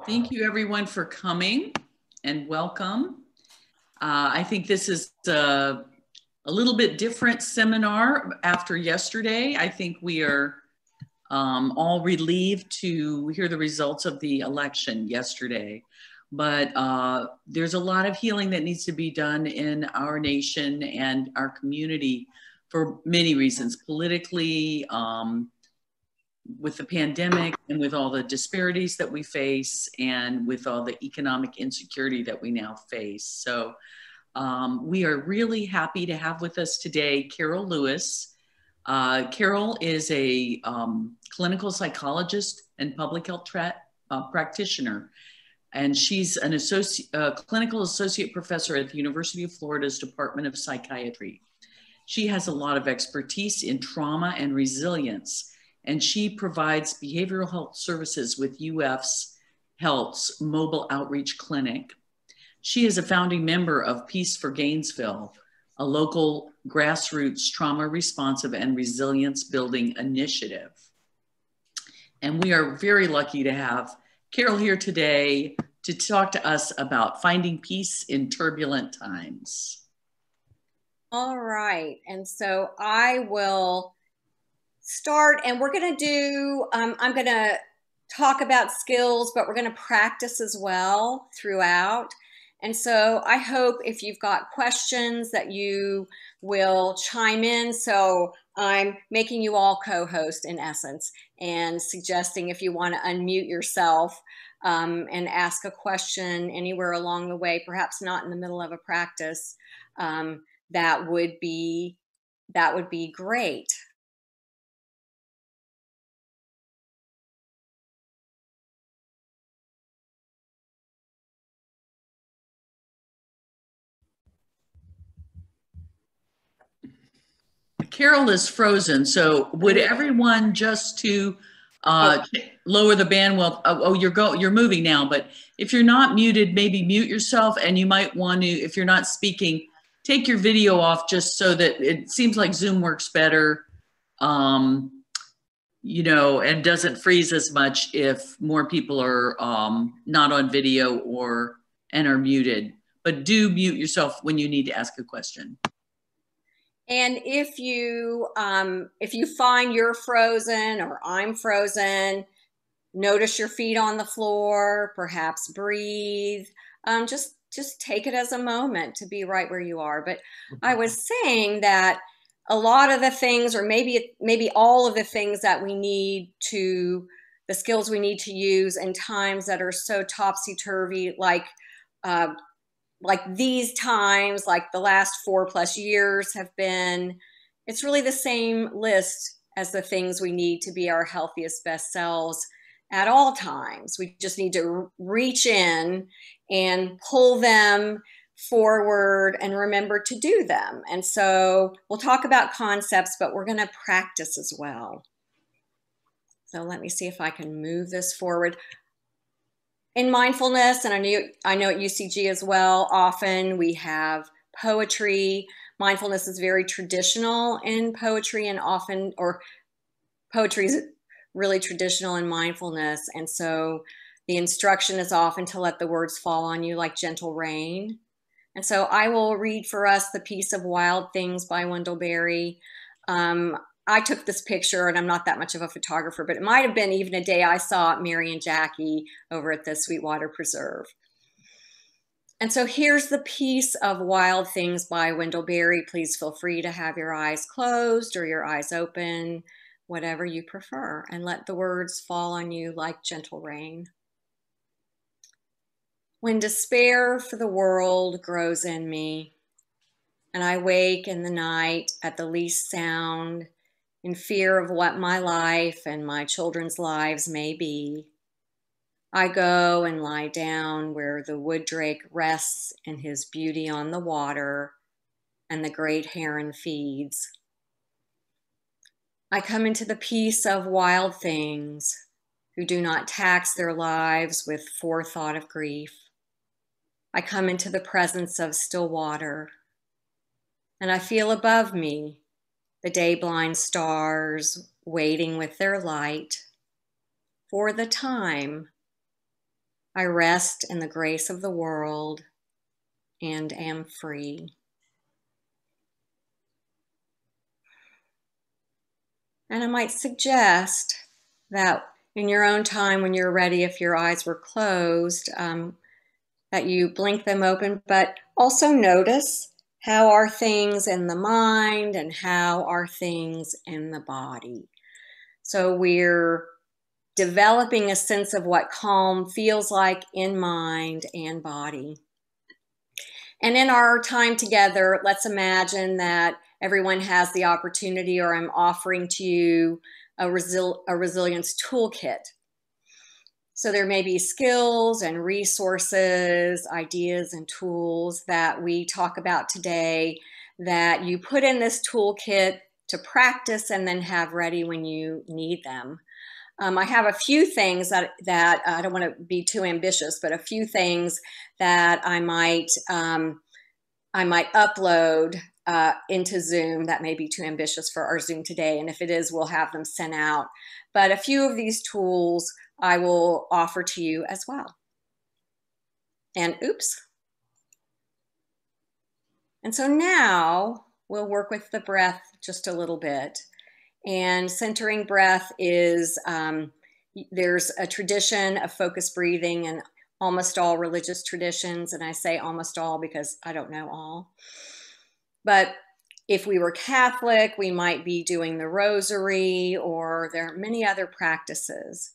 Thank you everyone for coming and welcome. I think this is a little bit different seminar after yesterday. I think we are all relieved to hear the results of the election yesterday. But there's a lot of healing that needs to be done in our nation and our community for many reasons, politically, with the pandemic and with all the disparities that we face and with all the economic insecurity that we now face. So we are really happy to have with us today Carol Lewis. Carol is a clinical psychologist and public health practitioner, and she's an clinical associate professor at the University of Florida's Department of Psychiatry. She has a lot of expertise in trauma and resilience, and she provides behavioral health services with UF Health's mobile outreach clinic. She is a founding member of Peace for Gainesville, a local grassroots trauma responsive and resilience building initiative. And we are very lucky to have Carol here today to talk to us about finding peace in turbulent times. All right, and so I will start, and we're going to do, I'm going to talk about skills, but we're going to practice as well throughout. And so I hope if you've got questions that you will chime in. So I'm making you all co-host in essence and suggesting if you want to unmute yourself and ask a question anywhere along the way, perhaps not in the middle of a practice, that would be great. Carol is frozen, so would everyone just to lower the bandwidth? You're moving now, but if you're not muted, maybe mute yourself, and you might want to, if you're not speaking, take your video off just so that it seems like Zoom works better, you know, and doesn't freeze as much if more people are not on video and are muted. But do mute yourself when you need to ask a question. And if you find you're frozen or I'm frozen, notice your feet on the floor, perhaps breathe. Just take it as a moment to be right where you are. But I was saying that a lot of the things, or maybe all of the things that we need to, the skills we need to use in times that are so topsy-turvy, like these times, like the last 4+ years have been, it's really the same list as the things we need to be our healthiest, best selves at all times. We just need to reach in and pull them forward and remember to do them. And so we'll talk about concepts, but we're going to practice as well. So let me see if I can move this forward. In mindfulness, and I know at UCG as well, often we have poetry. Mindfulness is very traditional in poetry, and poetry is really traditional in mindfulness. And so the instruction is often to let the words fall on you like gentle rain. And so I will read for us the piece of Wild Things by Wendell. I took this picture, and I'm not that much of a photographer, but it might have been even a day I saw Mary and Jackie over at the Sweetwater Preserve. And so here's the piece of Wild Things by Wendell. Please feel free to have your eyes closed or your eyes open, whatever you prefer, and let the words fall on you like gentle rain. When despair for the world grows in me, and I wake in the night at the least sound, in fear of what my life and my children's lives may be, I go and lie down where the wood drake rests in his beauty on the water and the great heron feeds. I come into the peace of wild things who do not tax their lives with forethought of grief. I come into the presence of still water, and I feel above me the day-blind stars waiting with their light for the time I rest in the grace of the world and am free. And I might suggest that in your own time, when you're ready, if your eyes were closed, that you blink them open, but also notice, how are things in the mind and how are things in the body? So we're developing a sense of what calm feels like in mind and body. And in our time together, let's imagine that everyone has the opportunity, or I'm offering to you a resilience toolkit. So there may be skills and resources, ideas and tools that we talk about today that you put in this toolkit to practice and then have ready when you need them. I have a few things that I don't want to be too ambitious, but a few things that I might upload into Zoom that may be too ambitious for our Zoom today. And if it is, we'll have them sent out. But a few of these tools I will offer to you as well. And oops. And so now we'll work with the breath just a little bit. And centering breath is, there's a tradition of focused breathing in almost all religious traditions. And I say almost all because I don't know all. But if we were Catholic, we might be doing the rosary, or there are many other practices.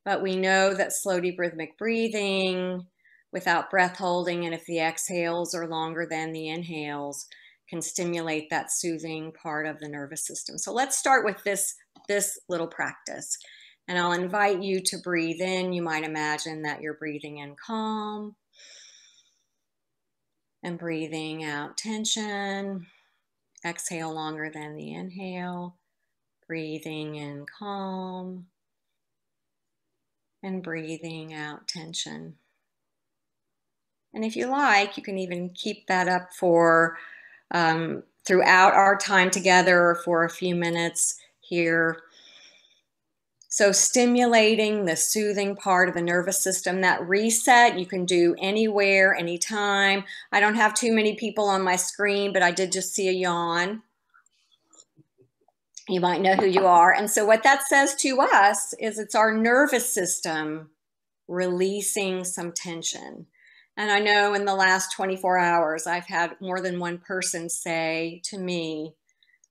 But we know that slow, deep, rhythmic breathing without breath holding, and if the exhales are longer than the inhales, can stimulate that soothing part of the nervous system. So let's start with this little practice. And I'll invite you to breathe in. You might imagine that you're breathing in calm and breathing out tension. Exhale longer than the inhale. Breathing in calm and breathing out tension. And if you like, you can even keep that up for throughout our time together for a few minutes here. So stimulating the soothing part of the nervous system, that reset you can do anywhere, anytime. I don't have too many people on my screen, but I did just see a yawn. You might know who you are. And so what that says to us is it's our nervous system releasing some tension. And I know in the last 24 hours, I've had more than one person say to me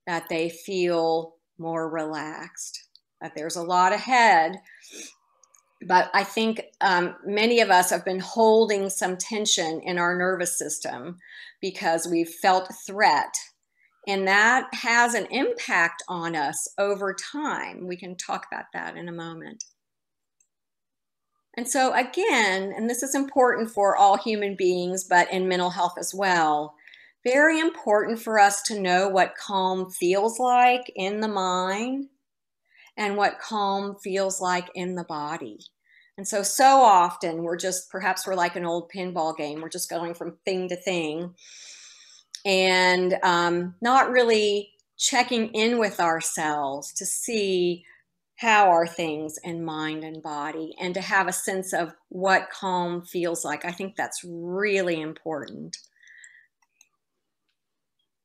that they feel more relaxed, that there's a lot ahead. But I think many of us have been holding some tension in our nervous system because we've felt threat. And that has an impact on us over time. We can talk about that in a moment. And so again, and this is important for all human beings, but in mental health as well, very important for us to know what calm feels like in the mind and what calm feels like in the body. And so often perhaps we're like an old pinball game. We're just going from thing to thing and not really checking in with ourselves to see how are things in mind and body, and to have a sense of what calm feels like. I think that's really important.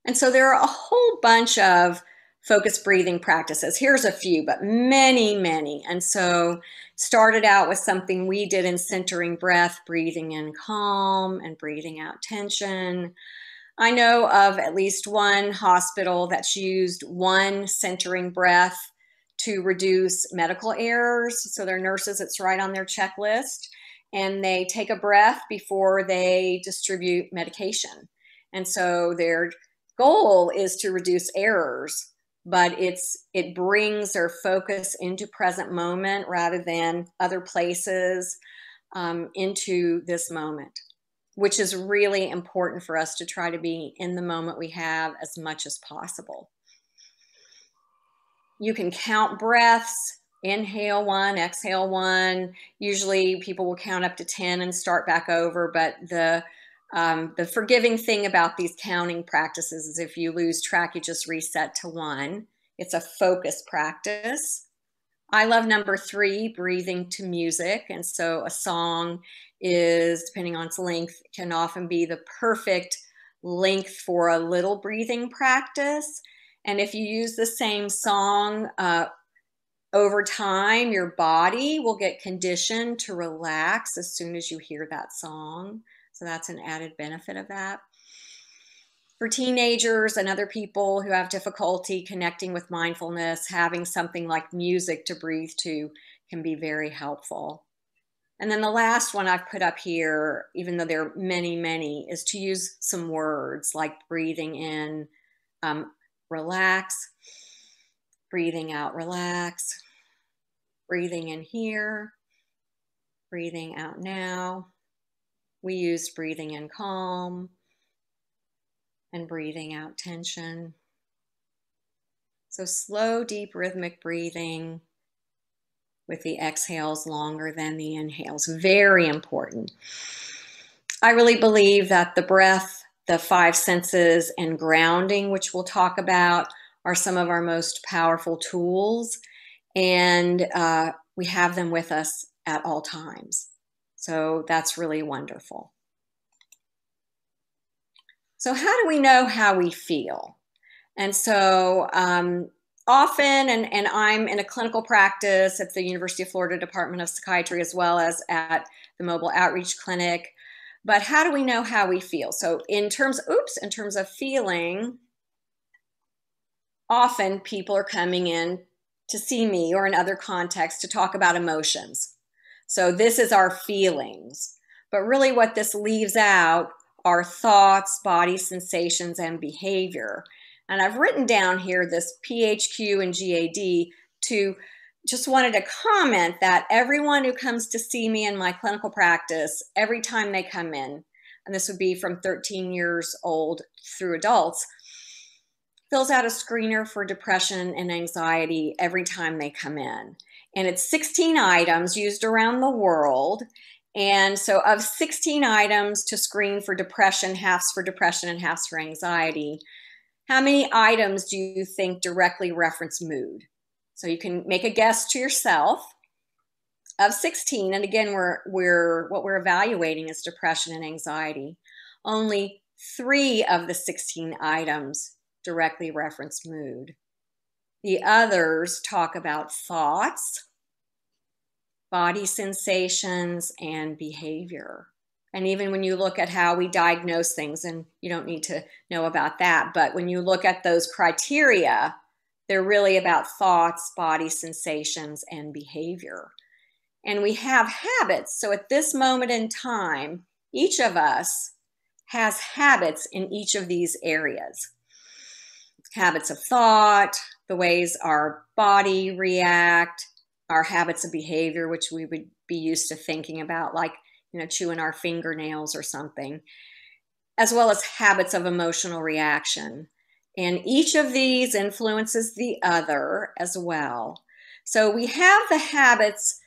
And so there are a whole bunch of focused breathing practices. Here's a few, but many, many. And so started out with something we did in centering breath, breathing in calm and breathing out tension. I know of at least one hospital that's used one centering breath to reduce medical errors. So their nurses, it's right on their checklist, and they take a breath before they distribute medication. And so their goal is to reduce errors, but it brings their focus into present moment rather than other places, into this moment, which is really important for us to try to be in the moment we have as much as possible. You can count breaths, inhale 1, exhale 1. Usually people will count up to 10 and start back over, but the forgiving thing about these counting practices is if you lose track, you just reset to 1. It's a focus practice. I love number 3, breathing to music. And so a song is, depending on its length, can often be the perfect length for a little breathing practice. And if you use the same song over time, your body will get conditioned to relax as soon as you hear that song. So that's an added benefit of that. For teenagers and other people who have difficulty connecting with mindfulness, having something like music to breathe to can be very helpful. And then the last one I've put up here, even though there are many, many, is to use some words like breathing in, relax, breathing out, relax, breathing in here, breathing out now. We used breathing in calm and breathing out tension. So slow, deep, rhythmic breathing with the exhales longer than the inhales. Very important. I really believe that the breath, the 5 senses, and grounding, which we'll talk about, are some of our most powerful tools. And we have them with us at all times. So that's really wonderful. So how do we know how we feel? And so often, and I'm in a clinical practice at the University of Florida Department of Psychiatry as well as at the Mobile Outreach Clinic. But how do we know how we feel? So in terms of feeling, often people are coming in to see me or in other contexts to talk about emotions. So this is our feelings. But really what this leaves out are thoughts, body sensations, and behavior. And I've written down here this PHQ and GAD to just wanted to comment that everyone who comes to see me in my clinical practice, every time they come in, and this would be from 13 years old through adults, fills out a screener for depression and anxiety every time they come in. And it's 16 items used around the world. And so of 16 items to screen for depression, half's for depression and half's for anxiety, how many items do you think directly reference mood? So you can make a guess to yourself. Of 16, and again, what we're evaluating is depression and anxiety. Only 3 of the 16 items directly reference mood. The others talk about thoughts, body sensations, and behavior. And even when you look at how we diagnose things, and you don't need to know about that, but when you look at those criteria, they're really about thoughts, body sensations, and behavior. And we have habits. So at this moment in time, each of us has habits in each of these areas. Habits of thought, the ways our body react, our habits of behavior, which we would be used to thinking about, like, chewing our fingernails or something, as well as habits of emotional reaction. And each of these influences the other as well. So we have the habits,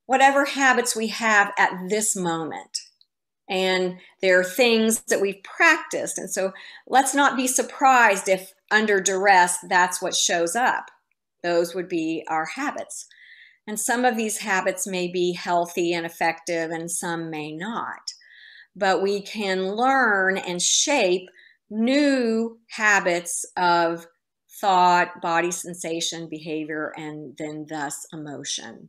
whatever habits we have at this moment. And there are things that we've practiced. And so let's not be surprised if under duress, that's what shows up. Those would be our habits. And some of these habits may be healthy and effective, and some may not. But we can learn and shape new habits of thought, body sensation, behavior, and then thus emotion.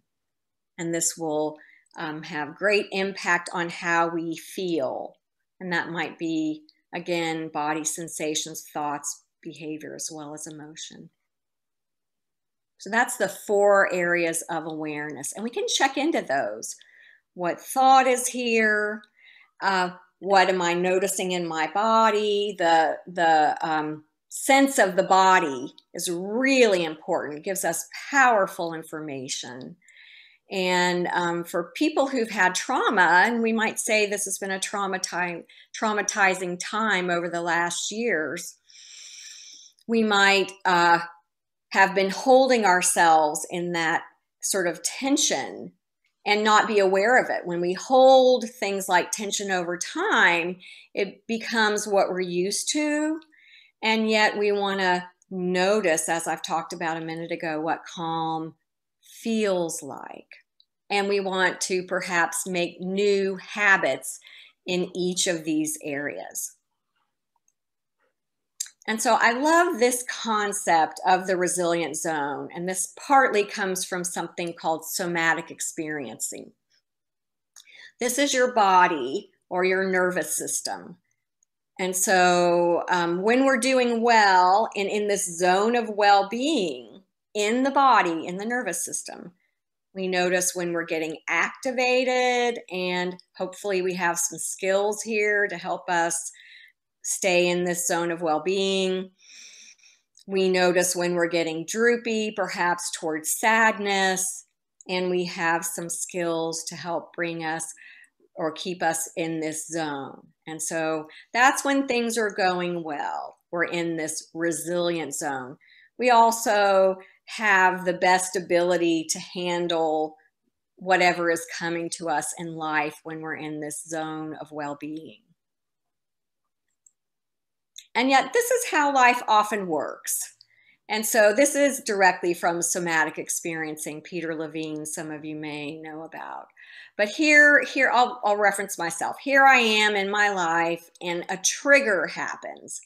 And this will have great impact on how we feel. And that might be, again, body sensations, thoughts, behavior, as well as emotion. So that's the 4 areas of awareness. And we can check into those. What thought is here? What am I noticing in my body? The sense of the body is really important. It gives us powerful information. And for people who've had trauma, and we might say this has been a traumatizing time over the last years, we might have been holding ourselves in that sort of tension and not be aware of it. When we hold things like tension over time, it becomes what we're used to. And yet we want to notice, as I've talked about a minute ago, what calm feels like. And we want to perhaps make new habits in each of these areas. And so I love this concept of the resilient zone, and this partly comes from something called somatic experiencing. This is your body or your nervous system. And so when we're doing well and in this zone of well-being in the body, in the nervous system, we notice when we're getting activated, and hopefully we have some skills here to help us stay in this zone of well-being. We notice when we're getting droopy, perhaps towards sadness, and we have some skills to help bring us or keep us in this zone. And so that's when things are going well. We're in this resilient zone. We also have the best ability to handle whatever is coming to us in life when we're in this zone of well-being. And yet this is how life often works. And so this is directly from Somatic Experiencing, Peter Levine, some of you may know about. But here I'll reference myself. Here I am in my life and a trigger happens.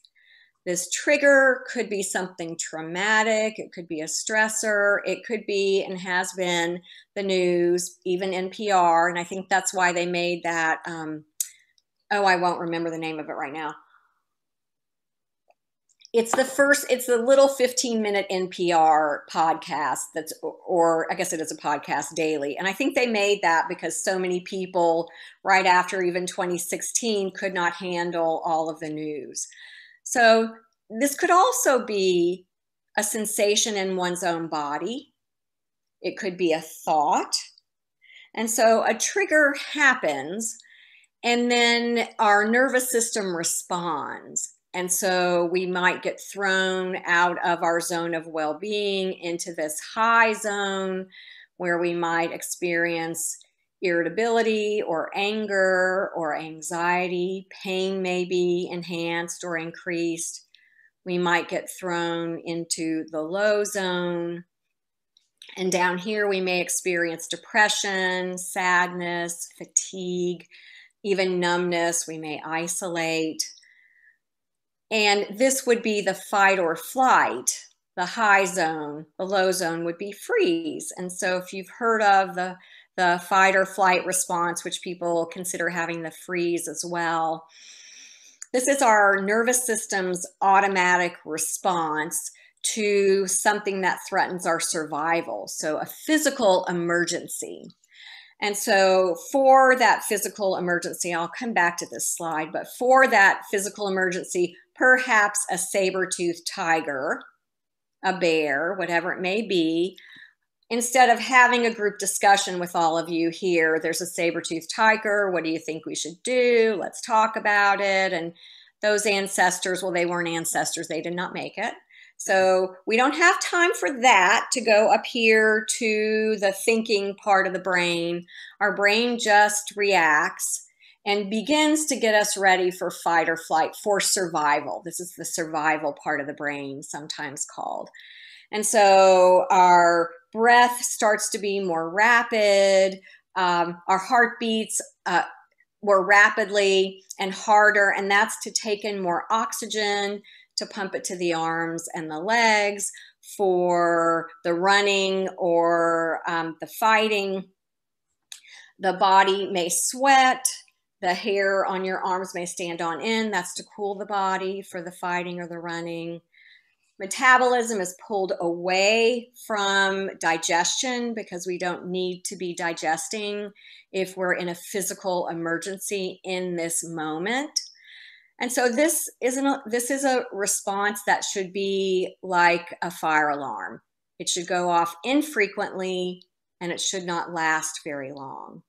This trigger could be something traumatic. It could be a stressor. It could be, and has been, the news, even NPR. And I think that's why they made that, I won't remember the name of it right now. It's the little 15-minute NPR podcast or I guess it is a podcast daily. And I think they made that because so many people right after even 2016 could not handle all of the news. So this could also be a sensation in one's own body. It could be a thought. And so a trigger happens, and then our nervous system responds. And so we might get thrown out of our zone of well-being into this high zone where we might experience irritability or anger or anxiety. Pain may be enhanced or increased. We might get thrown into the low zone. And down here we may experience depression, sadness, fatigue, even numbness. We may isolate. And this would be the fight or flight. The high zone, the low zone would be freeze. And so if you've heard of the fight or flight response, which people consider having the freeze as well, this is our nervous system's automatic response to something that threatens our survival. So a physical emergency. And so for that physical emergency, I'll come back to this slide, but for that physical emergency, perhaps a saber-toothed tiger, a bear, whatever it may be, instead of having a group discussion with all of you here, there's a saber-toothed tiger, what do you think we should do? Let's talk about it. And those ancestors, well, they weren't ancestors, they did not make it. So we don't have time for that to go up here to the thinking part of the brain. Our brain just reacts and begins to get us ready for fight or flight, for survival. This is the survival part of the brain, sometimes called. And so our breath starts to be more rapid. Our heart beats more rapidly and harder, and that's to take in more oxygen, to pump it to the arms and the legs for the running or the fighting. The body may sweat. The hair on your arms may stand on end. That's to cool the body for the fighting or the running. Metabolism is pulled away from digestion because we don't need to be digesting if we're in a physical emergency in this moment. And so this is a response that should be like a fire alarm. It should go off infrequently and it should not last very long.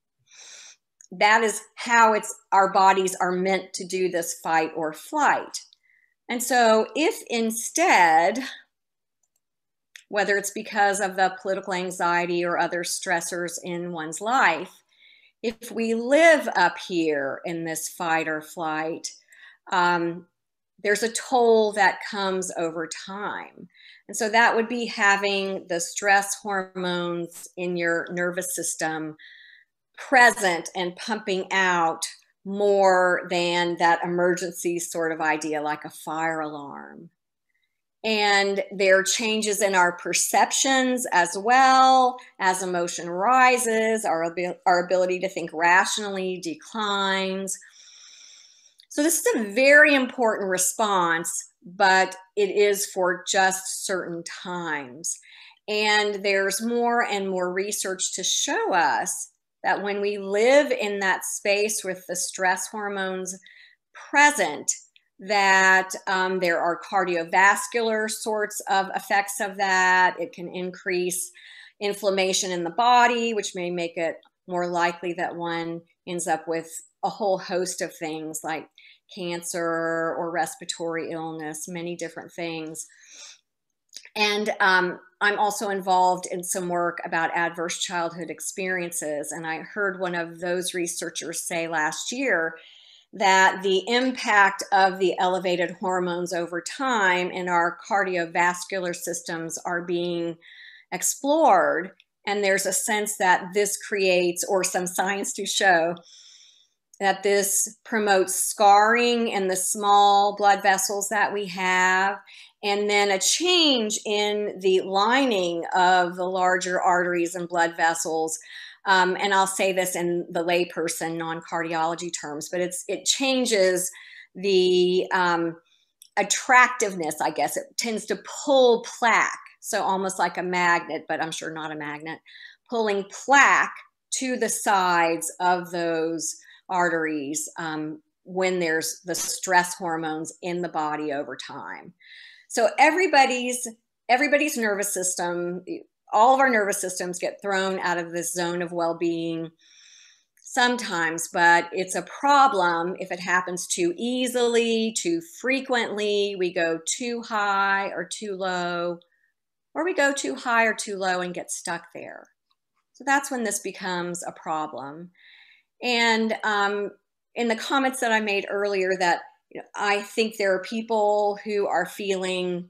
That is how our bodies are meant to do this fight or flight. And so if instead, whether it's because of the political anxiety or other stressors in one's life, if we live up here in this fight or flight, there's a toll that comes over time. And so that would be having the stress hormones in your nervous system present and pumping out more than that emergency sort of idea, like a fire alarm. And there are changes in our perceptions as well. As emotion rises, our ability to think rationally declines. So this is a very important response, but it is for just certain times. And there's more and more research to show us that when we live in that space with the stress hormones present, that there are cardiovascular sorts of effects of that. It can increase inflammation in the body, which may make it more likely that one ends up with a whole host of things like cancer or respiratory illness, many different things. And I'm also involved in some work about adverse childhood experiences. And I heard one of those researchers say last year that the impact of the elevated hormones over time in our cardiovascular systems are being explored. And there's a sense that this creates, or some science to show, that this promotes scarring in the small blood vessels that we have, and then a change in the lining of the larger arteries and blood vessels. And I'll say this in the layperson, non-cardiology terms, but it changes the attractiveness, I guess. It tends to pull plaque, so almost like a magnet, but I'm sure not a magnet, pulling plaque to the sides of those arteries when there's the stress hormones in the body over time. So everybody's nervous system, all of our nervous systems get thrown out of this zone of well-being sometimes, but it's a problem if it happens too easily, too frequently. We go too high or too low, or we go too high or too low and get stuck there. So that's when this becomes a problem. And in the comments that I made earlier, that I think there are people who are feeling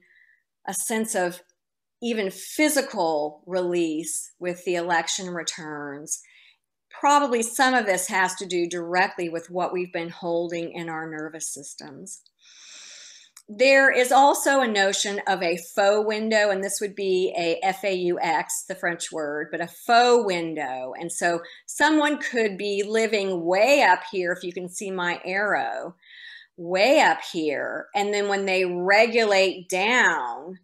a sense of even physical release with the election returns. Probably some of this has to do directly with what we've been holding in our nervous systems. There is also a notion of a faux window, and this would be a F-A-U-X, the French word, but a faux window. And so someone could be living way up here, if you can see my arrow, way up here. And then when they regulate down,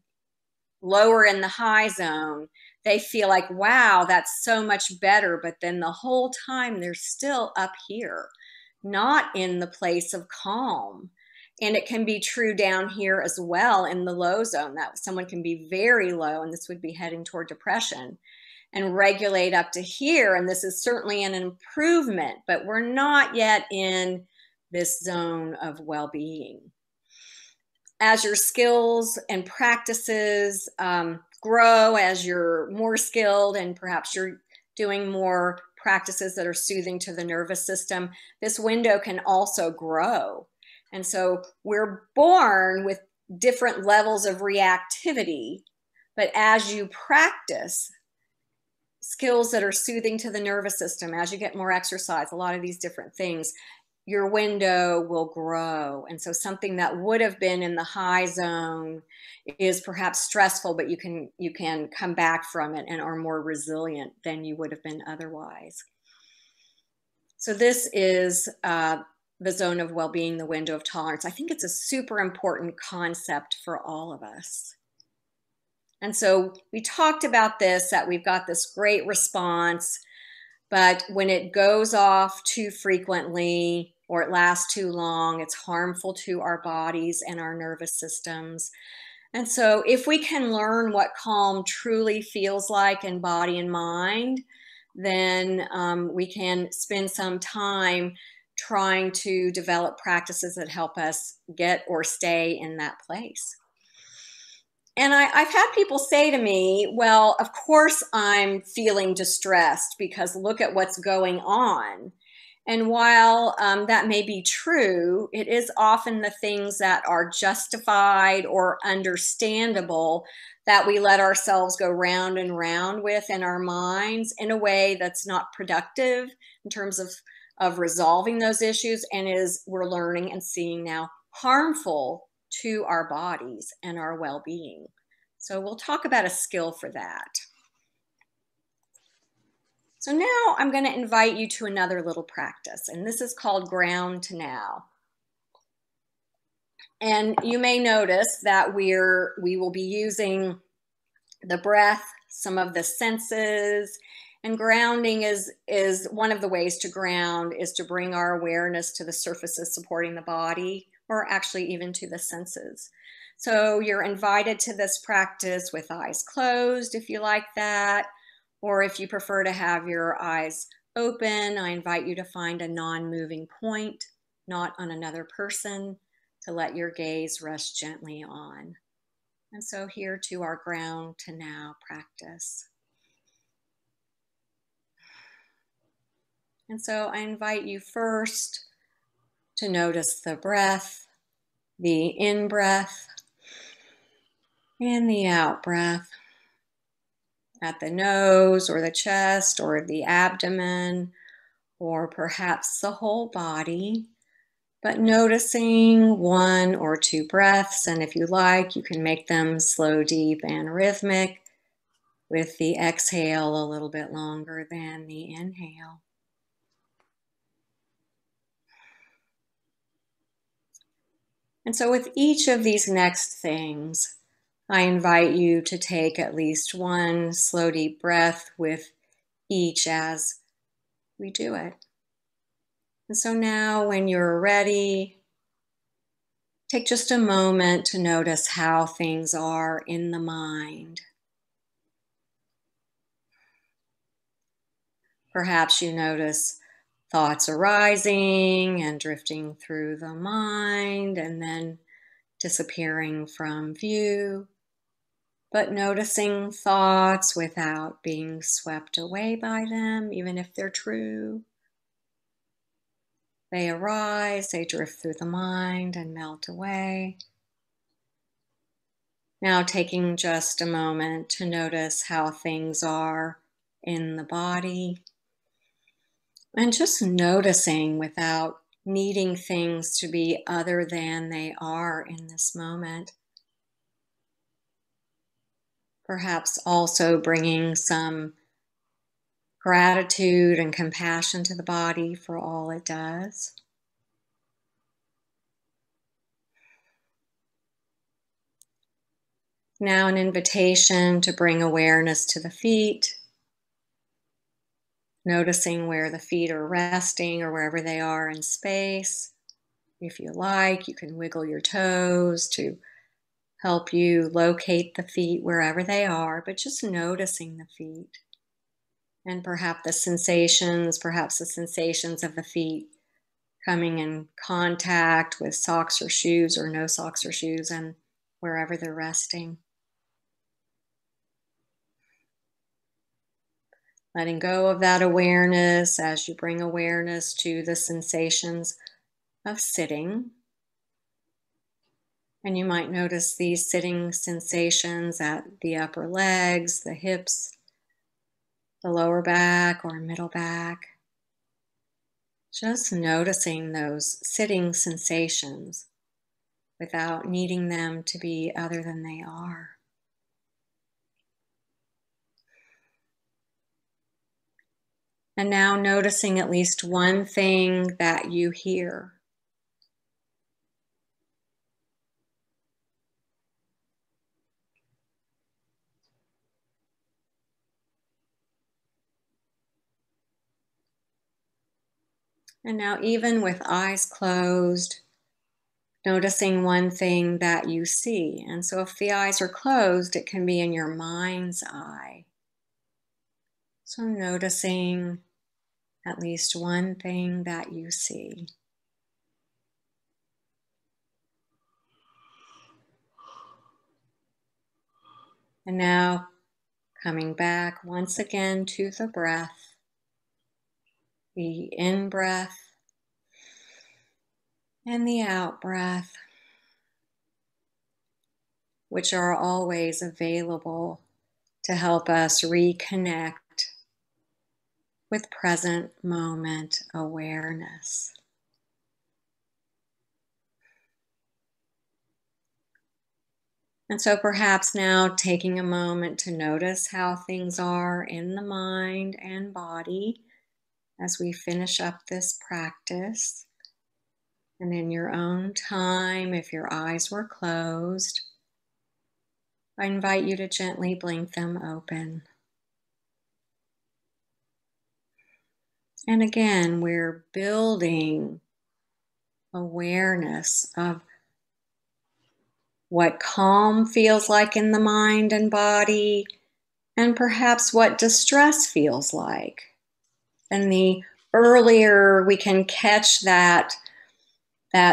lower in the high zone, they feel like, wow, that's so much better. But then the whole time they're still up here, not in the place of calm. And it can be true down here as well in the low zone, that someone can be very low, and this would be heading toward depression, and regulate up to here. And this is certainly an improvement, but we're not yet in this zone of well-being. As your skills and practices grow, as you're more skilled and perhaps you're doing more practices that are soothing to the nervous system, this window can also grow. And so we're born with different levels of reactivity, but as you practice skills that are soothing to the nervous system, as you get more exercise, a lot of these different things, your window will grow. And so something that would have been in the high zone is perhaps stressful, but you can come back from it and are more resilient than you would have been otherwise. So this is the zone of well-being, the window of tolerance. I think it's a super important concept for all of us. And so we talked about this, that we've got this great response, but when it goes off too frequently or it lasts too long, it's harmful to our bodies and our nervous systems. And so if we can learn what calm truly feels like in body and mind, then we can spend some time trying to develop practices that help us get or stay in that place. And I've had people say to me, well, of course I'm feeling distressed because look at what's going on. And while that may be true, it is often the things that are justified or understandable that we let ourselves go round and round with in our minds in a way that's not productive in terms of resolving those issues, and is, we're learning and seeing now, harmful to our bodies and our well-being. So we'll talk about a skill for that. So now I'm going to invite you to another little practice, and this is called Ground to Now. And you may notice that we will be using the breath, some of the senses, and grounding is one of the ways to ground is to bring our awareness to the surfaces supporting the body, or actually even to the senses. So you're invited to this practice with eyes closed if you like that, or if you prefer to have your eyes open, I invite you to find a non-moving point, not on another person, to let your gaze rest gently on. And so here to our Ground to Now practice. And so I invite you first to notice the breath, the in-breath and the out-breath at the nose or the chest or the abdomen, or perhaps the whole body, but noticing one or two breaths. And if you like, you can make them slow, deep, and rhythmic, with the exhale a little bit longer than the inhale. And so with each of these next things, I invite you to take at least one slow, deep breath with each as we do it. And so now when you're ready, take just a moment to notice how things are in the mind. Perhaps you notice thoughts arising and drifting through the mind and then disappearing from view, but noticing thoughts without being swept away by them, even if they're true. They arise, they drift through the mind and melt away. Now taking just a moment to notice how things are in the body, and just noticing without needing things to be other than they are in this moment. Perhaps also bringing some gratitude and compassion to the body for all it does. Now an invitation to bring awareness to the feet, noticing where the feet are resting or wherever they are in space. If you like, you can wiggle your toes to help you locate the feet wherever they are, but just noticing the feet. And perhaps the sensations of the feet coming in contact with socks or shoes or no socks or shoes, and wherever they're resting. Letting go of that awareness as you bring awareness to the sensations of sitting. And you might notice these sitting sensations at the upper legs, the hips, the lower back or middle back. Just noticing those sitting sensations without needing them to be other than they are. And now noticing at least one thing that you hear. And now, even with eyes closed, noticing one thing that you see. And so if the eyes are closed, it can be in your mind's eye. So noticing at least one thing that you see. And now coming back once again to the breath, the in-breath and the out-breath, which are always available to help us reconnect with present moment awareness. And so perhaps now taking a moment to notice how things are in the mind and body as we finish up this practice. And in your own time, if your eyes were closed, I invite you to gently blink them open. And again, we're building awareness of what calm feels like in the mind and body, and perhaps what distress feels like. And the earlier we can catch that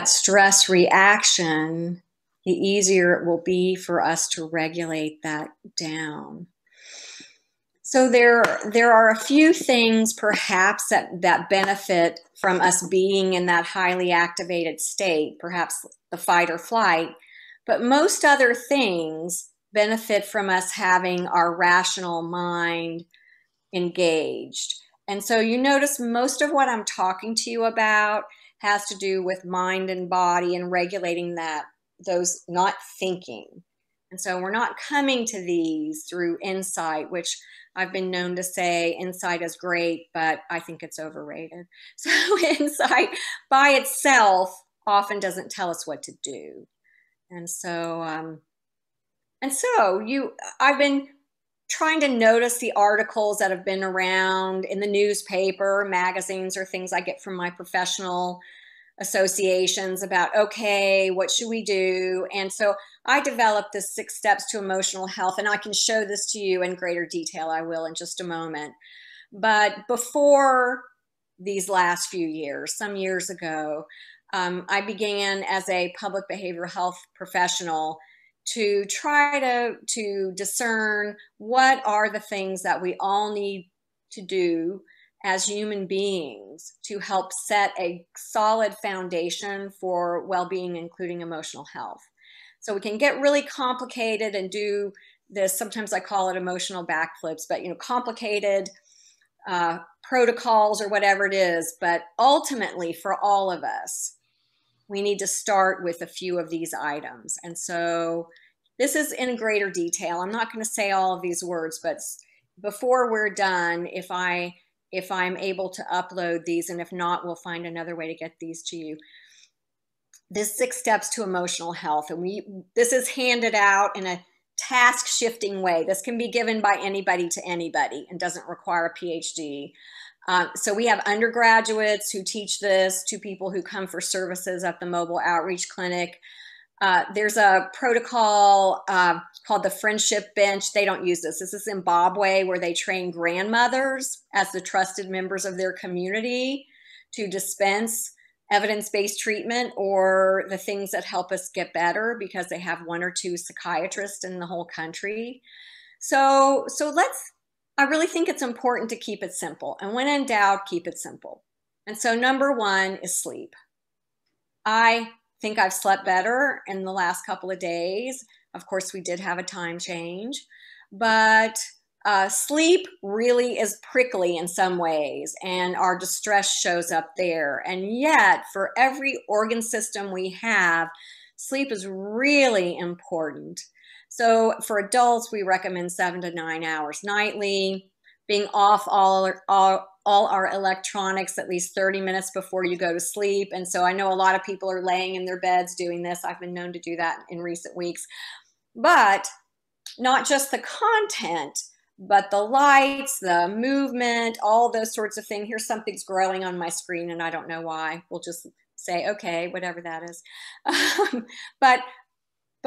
stress reaction, the easier it will be for us to regulate that down. So there are a few things perhaps that benefit from us being in that highly activated state, perhaps the fight or flight, but most other things benefit from us having our rational mind engaged. And so you notice most of what I'm talking to you about has to do with mind and body and regulating those, not thinking. And so we're not coming to these through insight, which I've been known to say insight is great, but I think it's overrated. So insight by itself often doesn't tell us what to do. And so I've been trying to notice the articles that have been around in the newspaper, magazines, or things I get from my professional associations about, okay, what should we do? And so I developed this 6 steps to emotional health, and I can show this to you in greater detail. I will in just a moment. But before these last few years, some years ago, I began as a public behavioral health professional to try to discern what are the things that we all need to do as human beings to help set a solid foundation for well-being, including emotional health. So we can get really complicated and do this, sometimes I call it emotional backflips, but complicated protocols or whatever it is. But ultimately, for all of us, we need to start with a few of these items. And so this is in greater detail. I'm not going to say all of these words, but before we're done, if I'm able to upload these, and if not, we'll find another way to get these to you. This 6 steps to emotional health. And this is handed out in a task shifting way. This can be given by anybody to anybody and doesn't require a PhD. So we have undergraduates who teach this to people who come for services at the mobile outreach clinic. There's a protocol called the Friendship Bench. They don't use this. This is Zimbabwe, where they train grandmothers as the trusted members of their community to dispense evidence-based treatment or the things that help us get better, because they have 1 or 2 psychiatrists in the whole country. So I really think it's important to keep it simple. And when in doubt, keep it simple. And so number 1 is sleep. I think I've slept better in the last couple of days. Of course, we did have a time change, but sleep really is prickly in some ways, and our distress shows up there. And yet, for every organ system we have, sleep is really important. So for adults, we recommend 7 to 9 hours nightly, being off all our electronics at least 30 minutes before you go to sleep. And so I know a lot of people are laying in their beds doing this. I've been known to do that in recent weeks. But not just the content, but the lights, the movement, all those sorts of things. Here's something's growing on my screen and I don't know why. We'll just say, okay, whatever that is.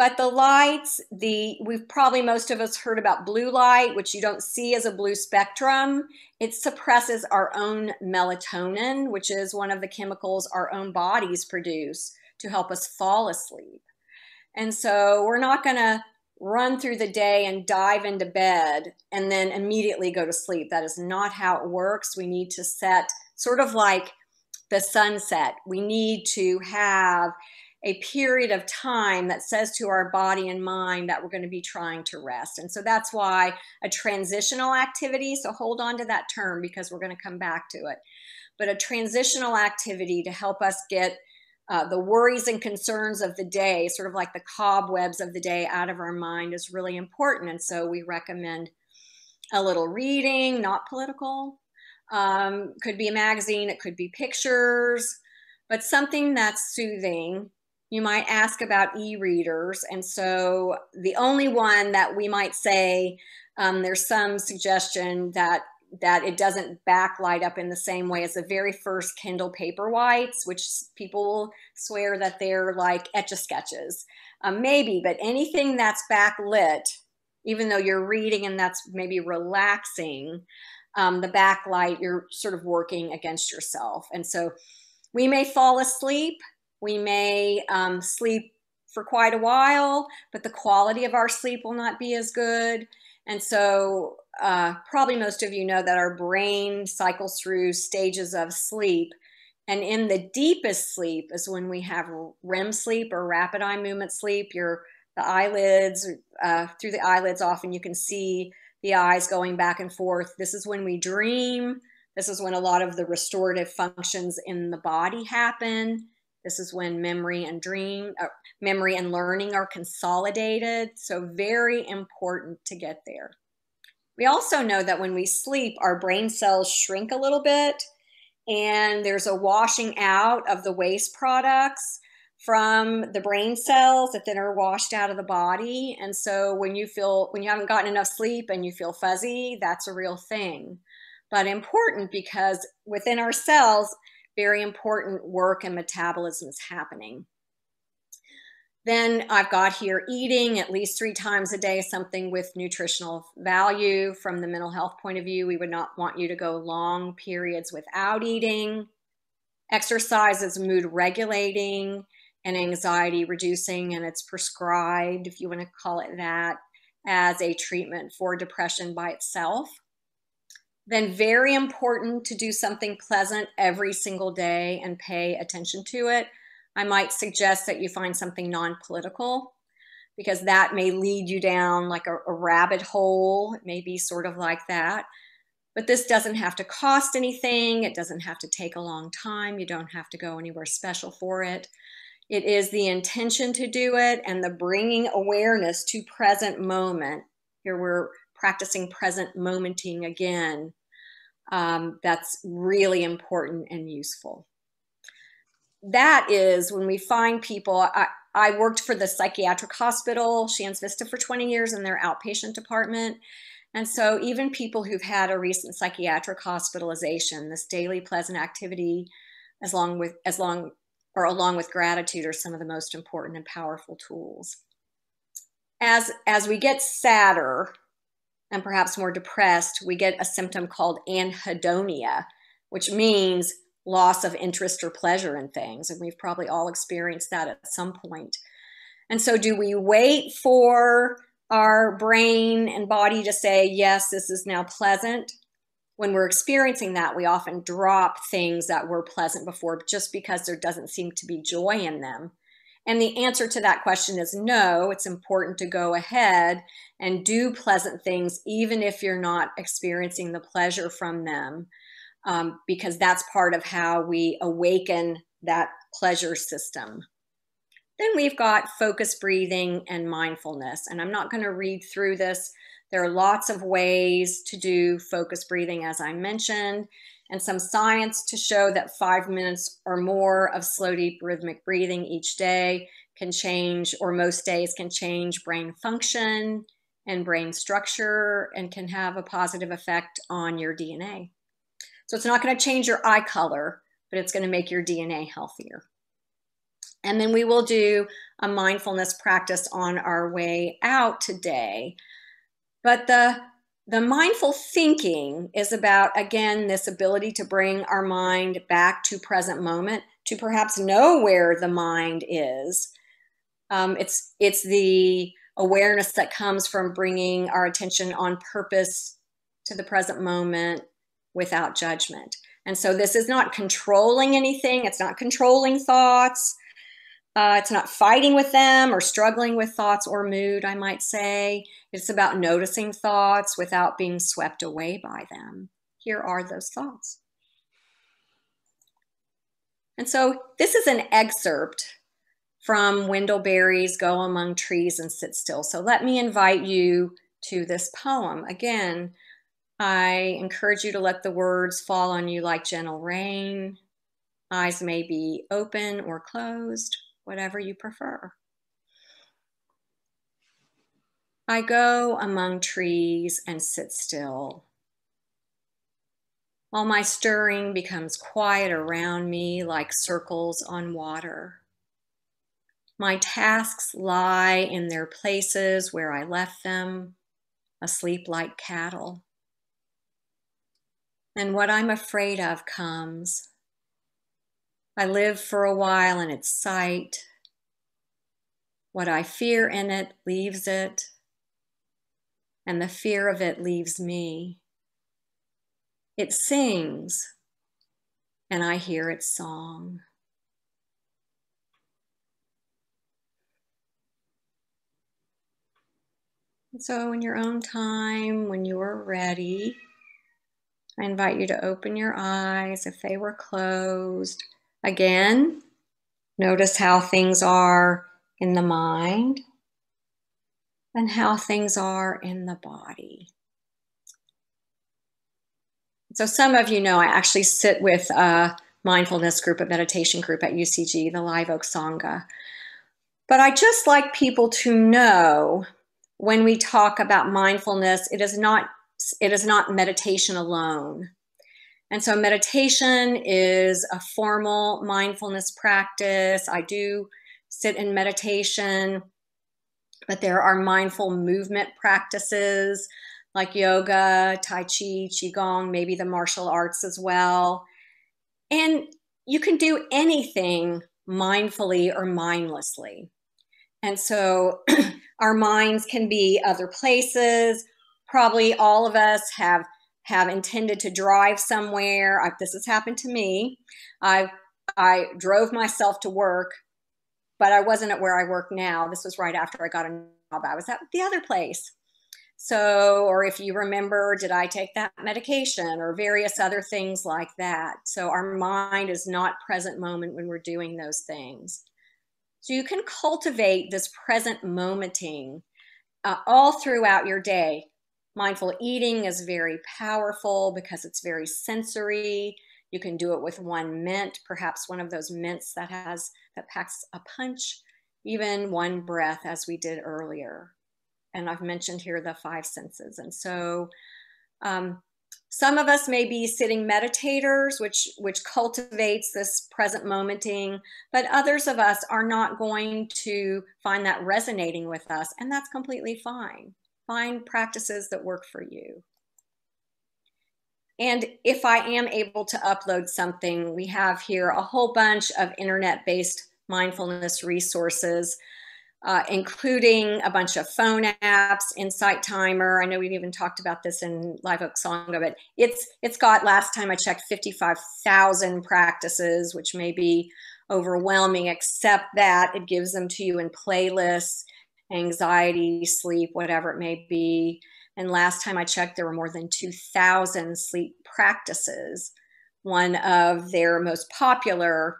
But the lights, we've probably most of us heard about blue light, which you don't see as a blue spectrum. It suppresses our own melatonin, which is one of the chemicals our own bodies produce to help us fall asleep. And so we're not going to run through the day and dive into bed and then immediately go to sleep. That is not how it works. We need to set sort of like the sunset. We need to have a period of time that says to our body and mind that we're going to be trying to rest. And so that's why a transitional activity, so hold on to that term because we're going to come back to it, but a transitional activity to help us get the worries and concerns of the day, sort of like the cobwebs of the day, out of our mind is really important. And so we recommend a little reading, not political. Could be a magazine, it could be pictures, but something that's soothing. You might ask about e-readers. And so the only one that we might say, there's some suggestion that it doesn't backlight up in the same way as the very first Kindle Paperwhites, which people will swear that they're like Etch-a-Sketches. Maybe, but anything that's backlit, even though you're reading and that's maybe relaxing, the backlight, you're sort of working against yourself. And so we may fall asleep. We may sleep for quite a while, but the quality of our sleep will not be as good. And so probably most of you know that our brain cycles through stages of sleep. And in the deepest sleep is when we have REM sleep, or rapid eye movement sleep. The eyelids, through the eyelids, often you can see the eyes going back and forth. This is when we dream. This is when a lot of the restorative functions in the body happen. This is when memory and learning are consolidated. So very important to get there. We also know that when we sleep, our brain cells shrink a little bit, and there's a washing out of the waste products from the brain cells that then are washed out of the body. And so when you haven't gotten enough sleep and you feel fuzzy, that's a real thing. But important because within our cells, very important work and metabolism is happening. Then I've got here eating at least 3 times a day, something with nutritional value. From the mental health point of view, we would not want you to go long periods without eating. Exercise is mood regulating and anxiety reducing, and it's prescribed, if you want to call it that, as a treatment for depression by itself. Then very important to do something pleasant every single day and pay attention to it. I might suggest that you find something non-political, because that may lead you down like a rabbit hole. It may be sort of like that. But this doesn't have to cost anything. It doesn't have to take a long time. You don't have to go anywhere special for it. It is the intention to do it and the bringing awareness to present moment. Here we're practicing present momenting again. That's really important and useful. That is when we find people. I worked for the psychiatric hospital, Shands Vista, for 20 years in their outpatient department. And so even people who've had a recent psychiatric hospitalization, this daily pleasant activity, along with gratitude, are some of the most important and powerful tools. As we get sadder and perhaps more depressed, we get a symptom called anhedonia, which means loss of interest or pleasure in things. And we've probably all experienced that at some point. And so do we wait for our brain and body to say, yes, this is now pleasant? When we're experiencing that, we often drop things that were pleasant before just because there doesn't seem to be joy in them. And the answer to that question is no. It's important to go ahead and do pleasant things, even if you're not experiencing the pleasure from them, because that's part of how we awaken that pleasure system. Then we've got focus breathing and mindfulness. And I'm not going to read through this. There are lots of ways to do focus breathing, as I mentioned, and some science to show that 5 minutes or more of slow, deep, rhythmic breathing each day can change, or most days can change, brain function and brain structure, and can have a positive effect on your DNA. So it's not going to change your eye color, but it's going to make your DNA healthier. And then we will do a mindfulness practice on our way out today. But the mindful thinking is about, again, this ability to bring our mind back to present moment, to perhaps know where the mind is. It's the awareness that comes from bringing our attention on purpose to the present moment without judgment. And so this is not controlling anything. It's not controlling thoughts. It's not fighting with them or struggling with thoughts or mood, I might say. It's about noticing thoughts without being swept away by them. Here are those thoughts. And so this is an excerpt from Wendell Berry's Go Among Trees and Sit Still. So let me invite you to this poem. Again, I encourage you to let the words fall on you like gentle rain. Eyes may be open or closed, whatever you prefer. I go among trees and sit still. All my stirring becomes quiet around me like circles on water. My tasks lie in their places where I left them, asleep like cattle. And what I'm afraid of comes. I live for a while in its sight. What I fear in it leaves it, and the fear of it leaves me. It sings, and I hear its song. And so in your own time, when you are ready, I invite you to open your eyes if they were closed. Again, notice how things are in the mind and how things are in the body. So some of you know I actually sit with a mindfulness group, a meditation group at UCG, the Live Oak Sangha. But I just like people to know when we talk about mindfulness, it is not meditation alone. And so meditation is a formal mindfulness practice. I do sit in meditation, but there are mindful movement practices like yoga, tai chi, qigong, maybe the martial arts as well. And you can do anything mindfully or mindlessly. And so our minds can be other places. Probably all of us have intended to drive somewhere. This has happened to me. I drove myself to work, but I wasn't at where I work now. This was right after I got a job. I was at the other place. So, or if you remember, did I take that medication or various other things like that? So our mind is not present moment when we're doing those things. So you can cultivate this present momenting all throughout your day. Mindful eating is very powerful because it's very sensory. You can do it with one mint, perhaps one of those mints that packs a punch, even one breath as we did earlier. And I've mentioned here the 5 senses. And so some of us may be sitting meditators, which cultivates this present momenting, but others of us are not going to find that resonating with us, and that's completely fine. Find practices that work for you. And if I am able to upload something, we have here a whole bunch of internet-based mindfulness resources, including a bunch of phone apps, Insight Timer. I know we've even talked about this in Live Oak Sangha, but it's got, last time I checked, 55,000 practices, which may be overwhelming, except that it gives them to you in playlists, anxiety, sleep, whatever it may be. And last time I checked, there were more than 2,000 sleep practices. One of their most popular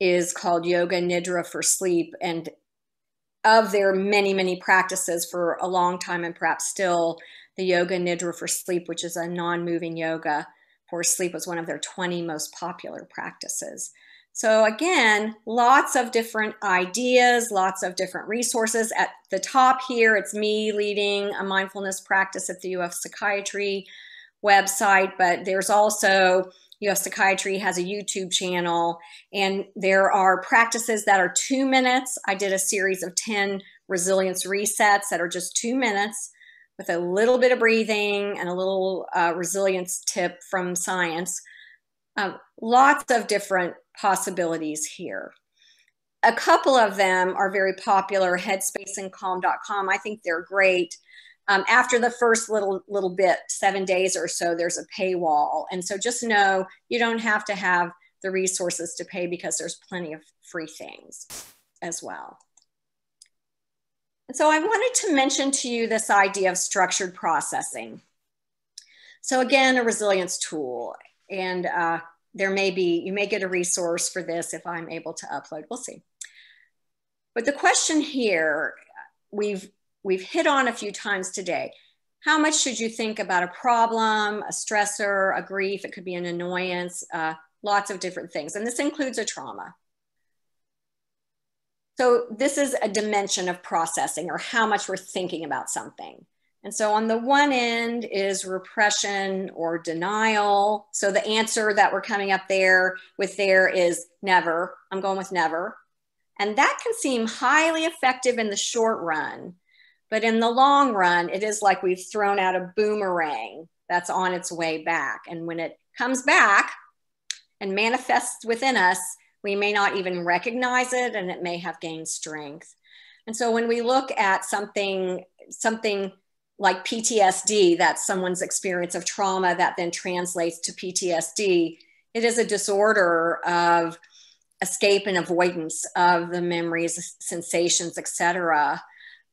is called Yoga Nidra for sleep. And of their many, many practices for a long time, and perhaps still, the Yoga Nidra for sleep, which is a non-moving yoga for sleep, was one of their 20 most popular practices. So again, lots of different ideas, lots of different resources. At the top here, it's me leading a mindfulness practice at the UF Psychiatry website, but there's also, UF Psychiatry has a YouTube channel, and there are practices that are 2 minutes. I did a series of 10 resilience resets that are just 2 minutes with a little bit of breathing and a little resilience tip from science. Lots of different possibilities here. A couple of them are very popular, Headspace and Calm.com. I think they're great. After the first little bit, 7 days or so, there's a paywall. And so just know you don't have to have the resources to pay, because there's plenty of free things as well. And so I wanted to mention to you this idea of structured processing. So again, a resilience tool. And you may get a resource for this if I'm able to upload, we'll see. But the question here, we've hit on a few times today. How much should you think about a problem, a stressor, a grief? It could be an annoyance, lots of different things. And this includes a trauma. So this is a dimension of processing, or how much we're thinking about something. And so on the one end is repression or denial. So the answer that we're coming up there is never. I'm going with never. And that can seem highly effective in the short run, but in the long run, it is like we've thrown out a boomerang that's on its way back. And when it comes back and manifests within us, we may not even recognize it, and it may have gained strength. And so when we look at something like PTSD, that's someone's experience of trauma that then translates to PTSD, it is a disorder of escape and avoidance of the memories, sensations, etc.,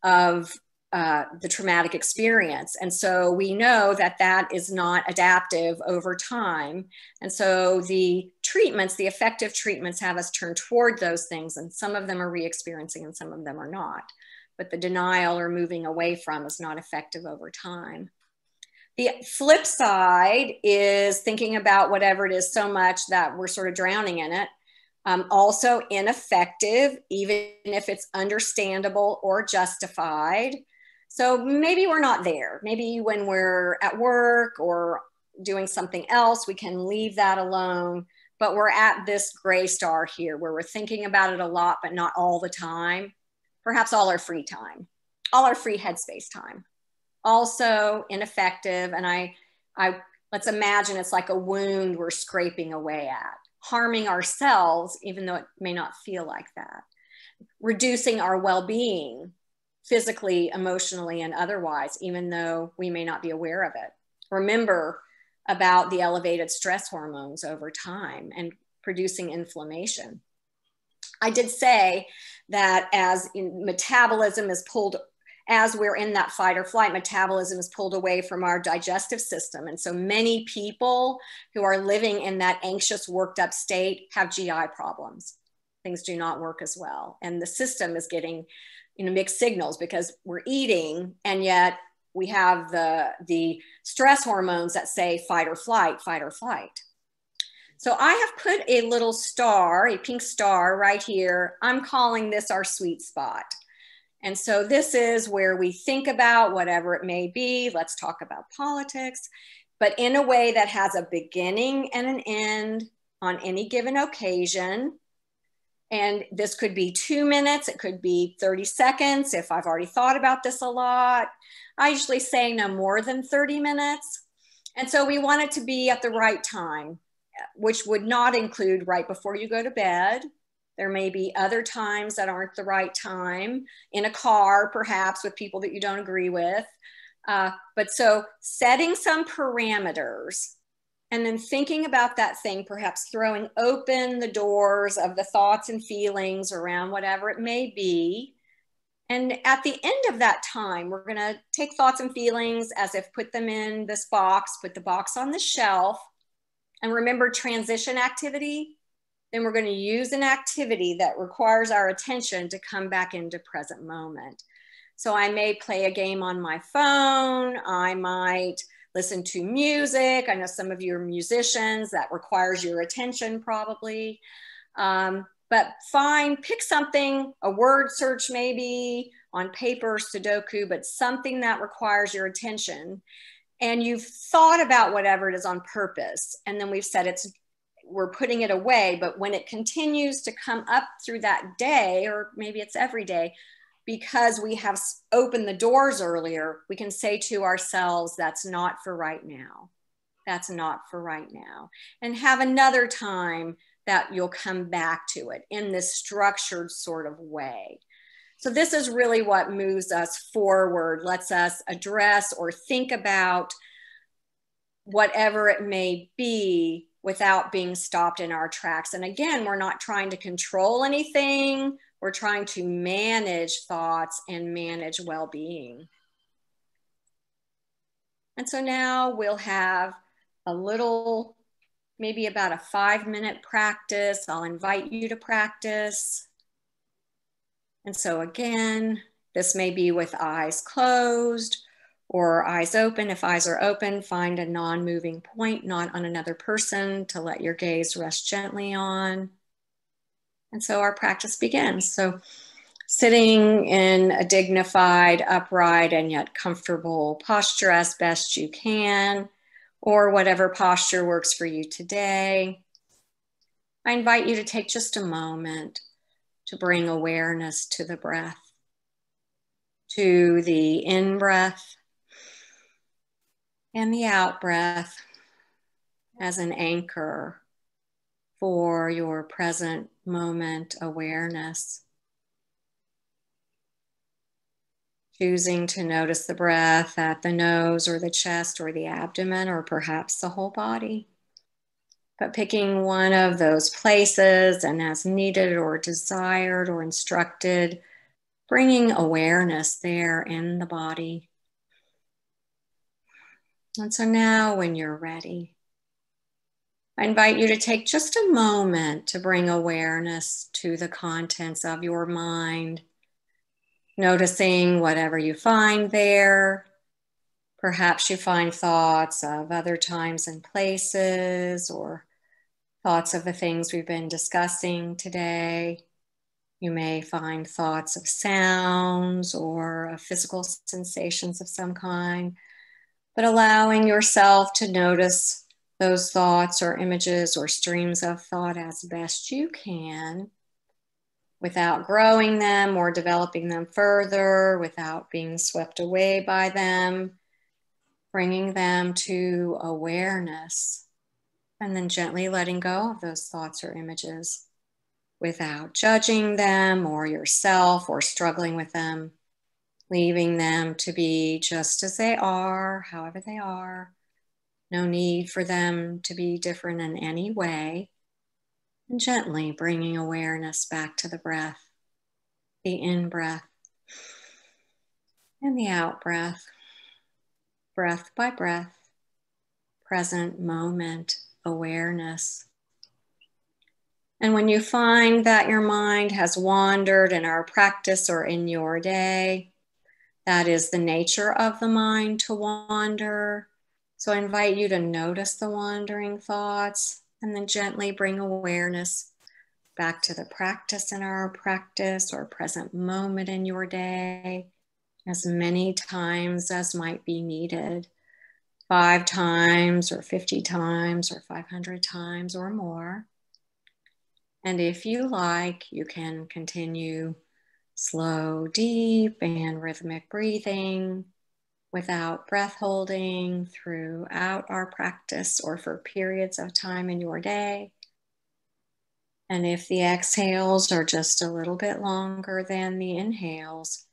of the traumatic experience. And so we know that that is not adaptive over time. And so the treatments, the effective treatments, have us turn toward those things. And some of them are re-experiencing and some of them are not. But the denial or moving away from is not effective over time. The flip side is thinking about whatever it is so much that we're sort of drowning in it. Also ineffective, even if it's understandable or justified. So maybe we're not there. Maybe when we're at work or doing something else, we can leave that alone. But we're at this gray star here where we're thinking about it a lot, but not all the time. Perhaps all our free time, all our free headspace time. Also ineffective. And let's imagine it's like a wound we're scraping away at, harming ourselves, even though it may not feel like that. Reducing our well-being, physically, emotionally, and otherwise, even though we may not be aware of it. Remember about the elevated stress hormones over time and producing inflammation. I did say that as metabolism is pulled, as we're in that fight or flight, metabolism is pulled away from our digestive system. And so many people who are living in that anxious, worked up state have GI problems. Things do not work as well. And the system is getting mixed signals because we're eating, and yet we have the stress hormones that say fight or flight, fight or flight. So I have put a little star, a pink star right here. I'm calling this our sweet spot. And so this is where we think about whatever it may be. Let's talk about politics, but in a way that has a beginning and an end on any given occasion. And this could be 2 minutes. It could be 30 seconds if I've already thought about this a lot. I usually say no more than 30 minutes. And so we want it to be at the right time, which would not include right before you go to bed. There may be other times that aren't the right time, in a car, perhaps with people that you don't agree with. But so setting some parameters and then thinking about that thing, perhaps throwing open the doors of the thoughts and feelings around whatever it may be. And at the end of that time, we're gonna take thoughts and feelings as if put them in this box, put the box on the shelf, and remember transition activity. Then we're going to use an activity that requires our attention to come back into present moment. So I may play a game on my phone. I might listen to music. I know some of you are musicians. That requires your attention probably. But pick something, a word search maybe, on paper, Sudoku, but something that requires your attention. And you've thought about whatever it is on purpose. And then we've said we're putting it away, but when it continues to come up through that day, or maybe it's every day, because we have opened the doors earlier, we can say to ourselves, that's not for right now. That's not for right now. And have another time that you'll come back to it in this structured sort of way. So this is really what moves us forward, lets us address or think about whatever it may be without being stopped in our tracks. And again, we're not trying to control anything. We're trying to manage thoughts and manage well-being. And so now we'll have a little, maybe about a 5-minute practice. I'll invite you to practice. And so again, this may be with eyes closed or eyes open. If eyes are open, find a non-moving point, not on another person, to let your gaze rest gently on. And so our practice begins. So sitting in a dignified, upright, and yet comfortable posture as best you can, or whatever posture works for you today. I invite you to take just a moment to bring awareness to the breath, to the in-breath and the out-breath as an anchor for your present moment awareness. Choosing to notice the breath at the nose or the chest or the abdomen or perhaps the whole body. But picking one of those places and as needed or desired or instructed, bringing awareness there in the body. And so now when you're ready, I invite you to take just a moment to bring awareness to the contents of your mind, noticing whatever you find there. Perhaps you find thoughts of other times and places, or thoughts of the things we've been discussing today. You may find thoughts of sounds or of physical sensations of some kind, but allowing yourself to notice those thoughts or images or streams of thought as best you can, without growing them or developing them further, without being swept away by them, bringing them to awareness, and then gently letting go of those thoughts or images without judging them or yourself or struggling with them, leaving them to be just as they are, however they are. No need for them to be different in any way. And gently bringing awareness back to the breath, the in-breath and the out-breath, breath by breath, present moment awareness. And when you find that your mind has wandered in our practice or in your day, that is the nature of the mind to wander. So I invite you to notice the wandering thoughts and then gently bring awareness back to the practice in our practice or present moment in your day, as many times as might be needed, 5 times or 50 times or 500 times or more. And if you like, you can continue slow, deep, and rhythmic breathing without breath holding throughout our practice or for periods of time in your day. And if the exhales are just a little bit longer than the inhales,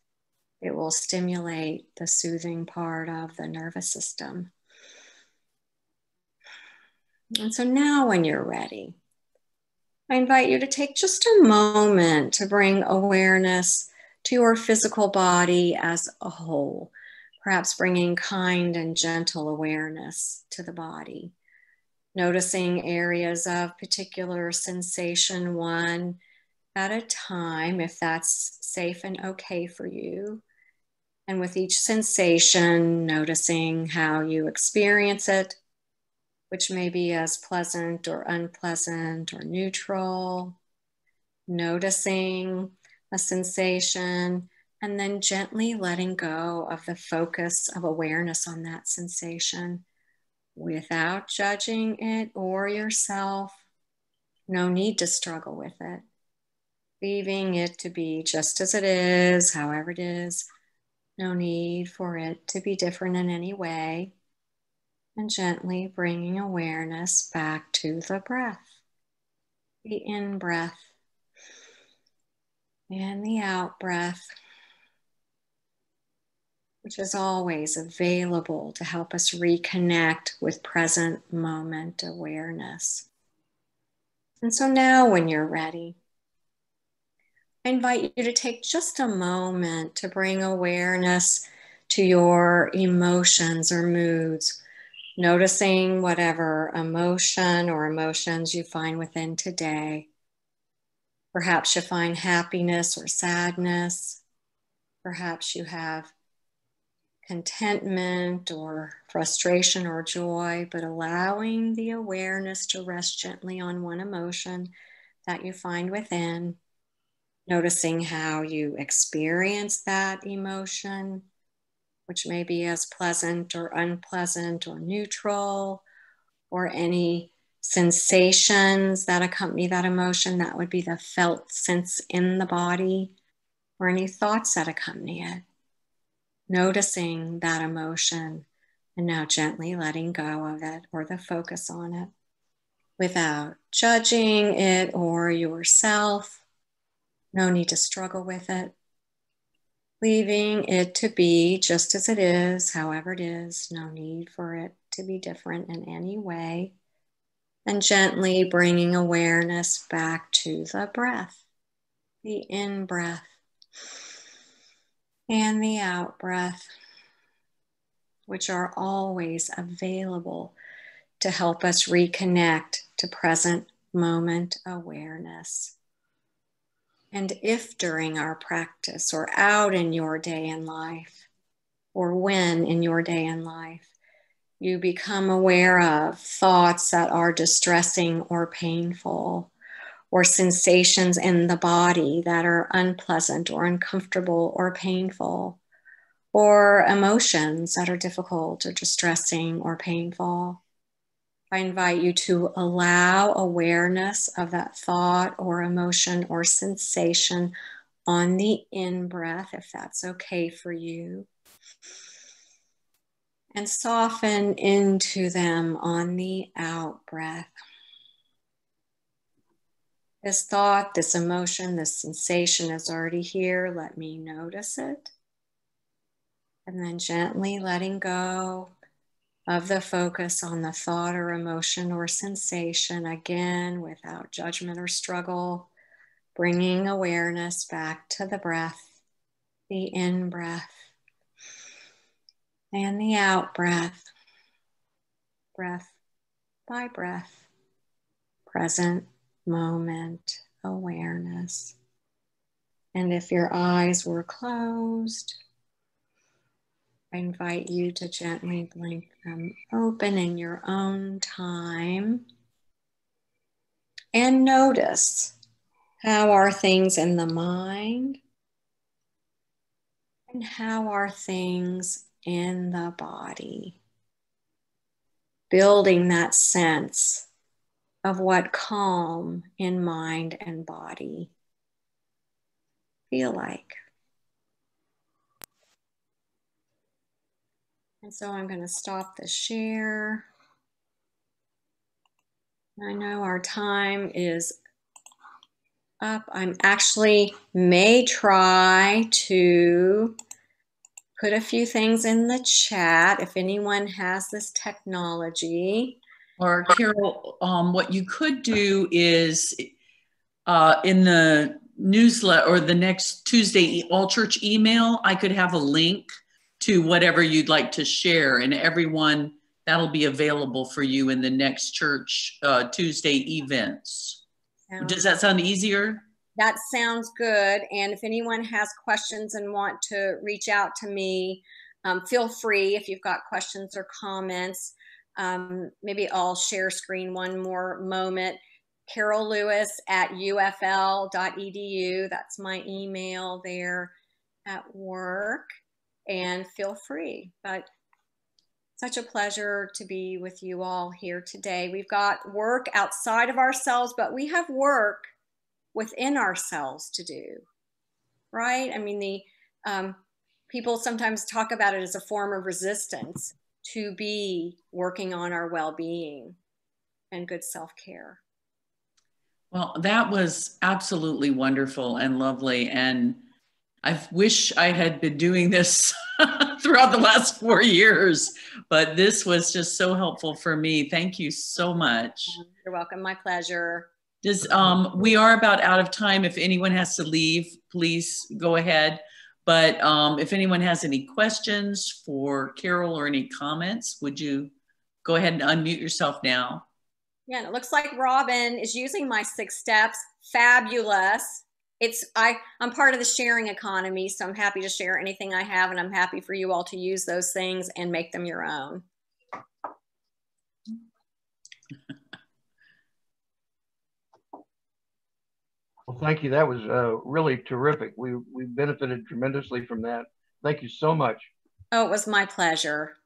it will stimulate the soothing part of the nervous system. And so now when you're ready, I invite you to take just a moment to bring awareness to your physical body as a whole, perhaps bringing kind and gentle awareness to the body, noticing areas of particular sensation one at a time, if that's safe and okay for you. And with each sensation, noticing how you experience it, which may be as pleasant or unpleasant or neutral, noticing a sensation, and then gently letting go of the focus of awareness on that sensation without judging it or yourself. No need to struggle with it. Leaving it to be just as it is, however it is. No need for it to be different in any way. And gently bringing awareness back to the breath, the in-breath And the out breath, which is always available to help us reconnect with present moment awareness. And so now when you're ready, I invite you to take just a moment to bring awareness to your emotions or moods, noticing whatever emotion or emotions you find within today. Perhaps you find happiness or sadness. Perhaps you have contentment or frustration or joy, but allowing the awareness to rest gently on one emotion that you find within, noticing how you experience that emotion, which may be as pleasant or unpleasant or neutral, or any sensations that accompany that emotion. That would be the felt sense in the body, or any thoughts that accompany it. Noticing that emotion and now gently letting go of it or the focus on it without judging it or yourself. No need to struggle with it. Leaving it to be just as it is, however it is. No need for it to be different in any way. And gently bringing awareness back to the breath, the in breath and the out breath, which are always available to help us reconnect to present moment awareness. And if during our practice or out in your day in life, or when in your day in life, you become aware of thoughts that are distressing or painful, or sensations in the body that are unpleasant or uncomfortable or painful, or emotions that are difficult or distressing or painful, I invite you to allow awareness of that thought or emotion or sensation on the in-breath, if that's okay for you, and soften into them on the out-breath. This thought, this emotion, this sensation is already here. Let me notice it. And then gently letting go of the focus on the thought or emotion or sensation, again, without judgment or struggle, bringing awareness back to the breath, the in-breath and the out-breath, breath by breath, present moment awareness. And if your eyes were closed, I invite you to gently blink them open in your own time and notice, how are things in the mind and how are things in the body? Building that sense of what calm in mind and body feel like. And so I'm going to stop the share. I know our time is up. I'm actually may try to put a few things in the chat if anyone has this technology. Or Carol, what you could do is in the newsletter or the next Tuesday all church email, I could have a link to whatever you'd like to share, and everyone, that'll be available for you in the next church Tuesday events. Does that sound easier? That sounds good. And if anyone has questions and want to reach out to me, feel free if you've got questions or comments. Maybe I'll share screen one more moment. CarolLewis@ufl.edu. That's my email there at work. And feel free. But such a pleasure to be with you all here today. We've got work outside of ourselves, but we have work within ourselves to do, right? I mean, the people sometimes talk about it as a form of resistance to be working on our well-being and good self-care. Well, that was absolutely wonderful and lovely. And I wish I had been doing this throughout the last 4 years, but this was just so helpful for me. Thank you so much. You're welcome. My pleasure. We are about out of time. If anyone has to leave, please go ahead. But if anyone has any questions for Carol or any comments, would you go ahead and unmute yourself now? Yeah, and it looks like Robin is using my 6 steps. Fabulous. I'm part of the sharing economy, so I'm happy to share anything I have, and I'm happy for you all to use those things and make them your own. Well, thank you. That was really terrific. We benefited tremendously from that. Thank you so much. Oh, it was my pleasure.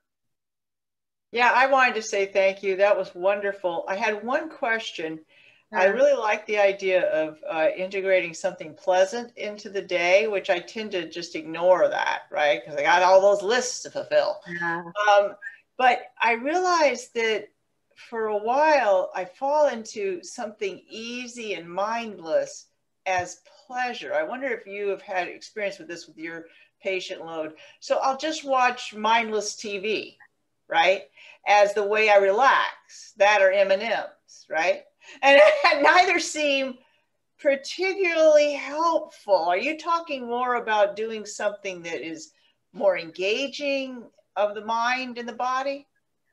Yeah, I wanted to say thank you. That was wonderful. I had one question. I really like the idea of integrating something pleasant into the day, which I tend to just ignore that, right? Because I got all those lists to fulfill. Yeah. But I realized that for a while, I fall into something easy and mindless as pleasure. I wonder if you have had experience with this with your patient load. So I'll just watch mindless TV, right? As the way I relax, that or M&Ms, right? And neither seem particularly helpful. Are you talking more about doing something that is more engaging of the mind and the body?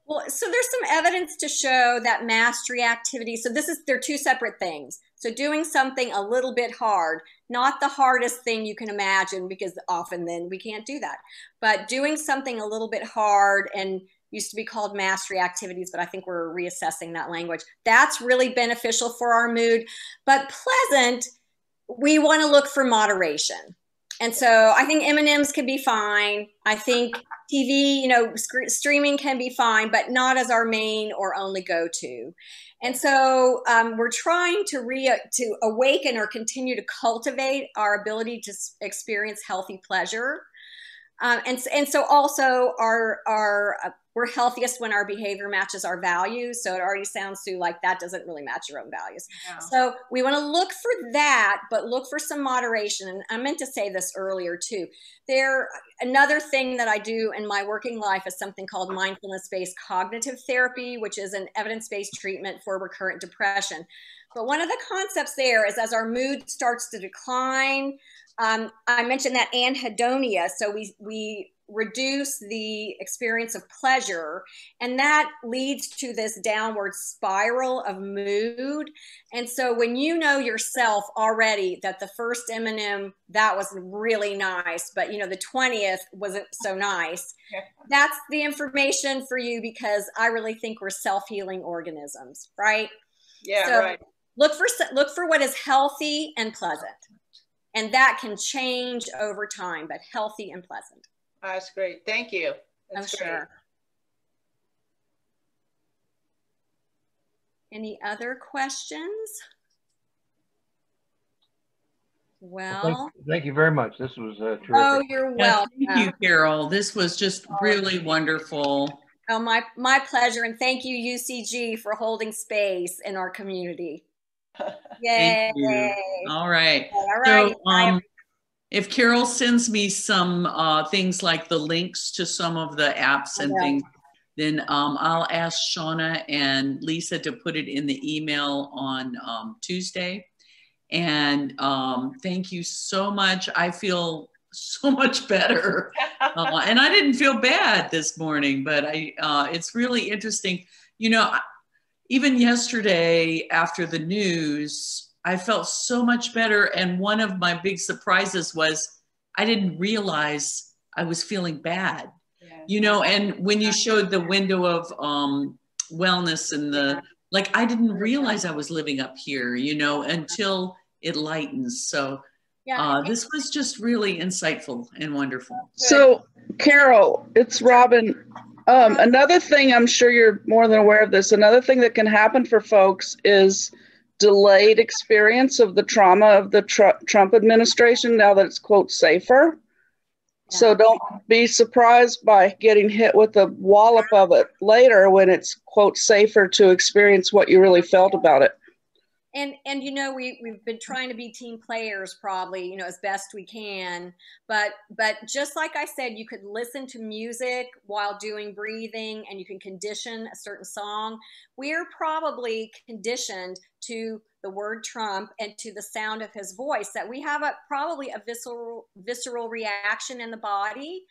Well, so there's some evidence to show that mastery activity. So they're 2 separate things. So doing something a little bit hard, not the hardest thing you can imagine, because often then we can't do that, but doing something a little bit hard and used to be called mastery activities, but I think we're reassessing that language. That's really beneficial for our mood. But pleasant, we want to look for moderation. And so I think M&Ms can be fine. I think TV, streaming can be fine, but not as our main or only go-to. And so we're trying to awaken or continue to cultivate our ability to experience healthy pleasure. And so also we're healthiest when our behavior matches our values. So it already sounds, Sue, like that doesn't really match your own values. Yeah. So we want to look for that, but look for some moderation. And I meant to say this earlier too. Another thing that I do in my working life is something called mindfulness-based cognitive therapy, which is an evidence-based treatment for recurrent depression. But one of the concepts there is as our mood starts to decline, I mentioned that anhedonia. So we reduce the experience of pleasure, and that leads to this downward spiral of mood. And so when you know yourself already that the first M&M, that was really nice, but the 20th wasn't so nice, that's the information for you, because I really think we're self-healing organisms, right? Yeah, so right. Look for what is healthy and pleasant. And that can change over time, but healthy and pleasant. That's great. Thank you. That's great. Sure. Any other questions? Well, thank you very much. This was terrific. Oh, you're welcome. Thank you, Carol. This was just really wonderful. Oh, my pleasure. And thank you, UCG, for holding space in our community. Yay. Thank you. All right. All right. So, if Carol sends me some things like the links to some of the apps and things, then I'll ask Shauna and Lisa to put it in the email on Tuesday. And thank you so much. I feel so much better. And I didn't feel bad this morning, but it's really interesting. Even yesterday after the news, I felt so much better. And one of my big surprises was I didn't realize I was feeling bad, and when you showed the window of wellness and I didn't realize I was living up here, until it lightens. So this was just really insightful and wonderful. So Carol, it's Robin. Another thing, I'm sure you're more than aware of this, another thing that can happen for folks is delayed experience of the trauma of the Trump administration now that it's, quote, safer. Yeah. So don't be surprised by getting hit with a wallop of it later when it's, quote, safer to experience what you really felt about it. And you know, we've been trying to be team players probably, you know, as best we can, but just like I said, you could listen to music while doing breathing, and you can condition a certain song. We're probably conditioned to the word Trump and to the sound of his voice, that we have probably a visceral reaction in the body.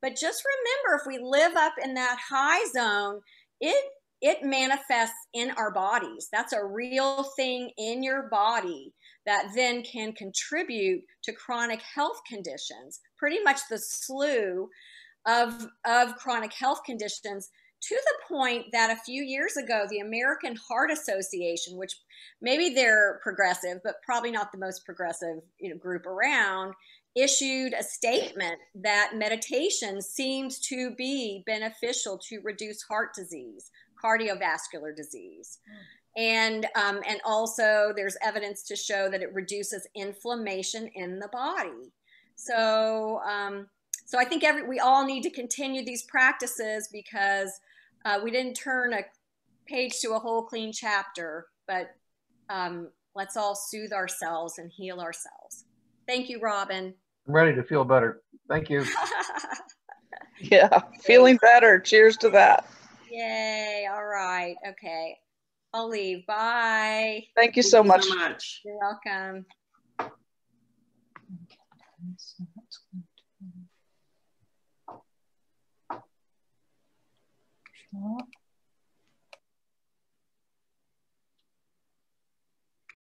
But just remember, if we live up in that high zone, it manifests in our bodies. That's a real thing in your body that then can contribute to chronic health conditions. Pretty much the slew of chronic health conditions, to the point that a few years ago, the American Heart Association, which maybe they're progressive, but probably not the most progressive, you know, group around, issued a statement that meditation seems to be beneficial to reduce heart disease, cardiovascular disease. And also there's evidence to show that it reduces inflammation in the body. So, so I think we all need to continue these practices, because we didn't turn a page to a whole clean chapter, but let's all soothe ourselves and heal ourselves. Thank you, Robin. I'm ready to feel better. Thank you. Yeah, feeling better. Cheers to that. Yay. All right. Okay. I'll leave. Bye. Thank you so much. So much. You're welcome. Okay.